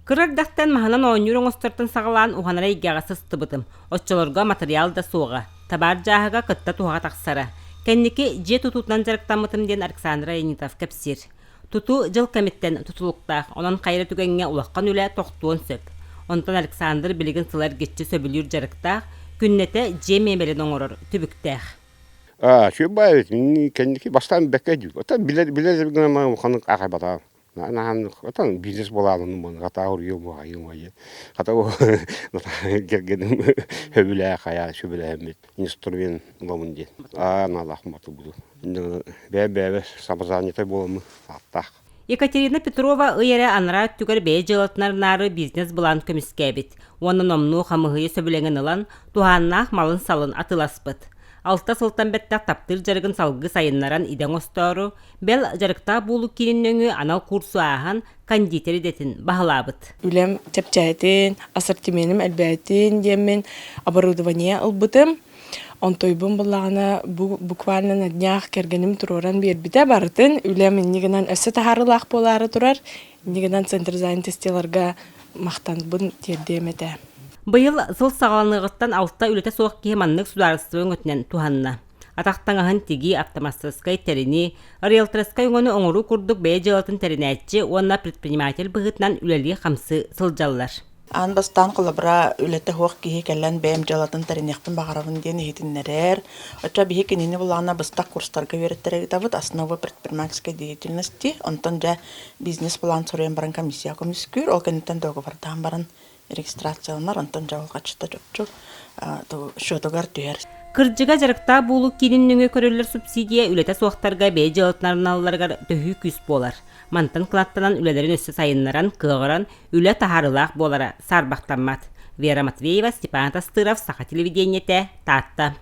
Кырардахтан маһынан ооннюр оҥостортон саҕалаан уханара иггэҕэ сыстыбытым. Оччолорго материал да суоҕа. Табаар жааһыга кытта туһаҕа тахсара. Кэнники дьиэ тутуутунан жарыктаммытым диэн Александра Янитов кэпсир. Туту жыл кэмиттен тутулуктаах, онон хайра түгэҥҥэ улаххан үлэ тохтуон сөп. Онтон Александр билигин сылар гитчи сөбүлүүр жарыктаах, күннете дьиэ мемелен оҥорор түбүктээх. Шүбай кенники бастан беккеди. Отан билер гына уханы акай бата. Нахан отан бизнес болалын мон гата урьё бага юмай. Гата герген хөбүлэ хая шүбүлэ хэмит. Инструмент ломунди. Налах мату буду. Бе сабазанета боломы аттах. Екатерина Петрова ыйара анара түгөр бээ жылытнар нары бизнес булан көміскәбит. Оны номну хамыгы сөбүлеңен ылан, туһаннаах малын салын атыласпыт. Алта сылтан беттак таптыр жарыгын салгы сайыннаран иден остору, бел жарыкта булу кириннөңү анал курсу ахан кондитери детин бахалабыт. Үлем тепчайтын, ассортименим әлбәйтин демен оборудование албытым. Онтойбун буллагана буквально на днях кергеним туроран бербите барытын. Үлем нигенан өссө тахарылах болары турар, нигенан центр занятостеларга мактанбын тердемете. Быйыл сыл сагаланыгыттан алта үлете соох киһиманнык сударыстыбын өтүнен туһанна. Атактаңаһын тиги автомассыскай терини, риэлторскай оңону оңору курдук бээ жылатын теринәтчи, уонна предприниматель быгытнан үлели хамсы сылжаллар. Ан бастан колабра үлете хоқ киһи кэллэн бэм жылатын теринэхпин бағарабын диэн ихитиннерер. Оча биһи кинини булана бастак курстарга вереттерер табыт основа предпринимательской деятельности. Онтон жа бизнес план сорен баран комиссия комисскүр, ол кенеттен договордан баран регистрацияланар, онтон жа олгачта жопчу шотогар түйер. Кырдьыга жарыкта булу кининнөңө көрөллөр субсидия үлете суохтарга бээ жылытнарыналларга төһүү күс болар. Мантан кылаттанан үлелерин өссө сайыннаран кыгыран үле тахарылаах болара сарбахтаммат. Вера Матвеева, Степан Тастыров, Саха телевидениете, Татта.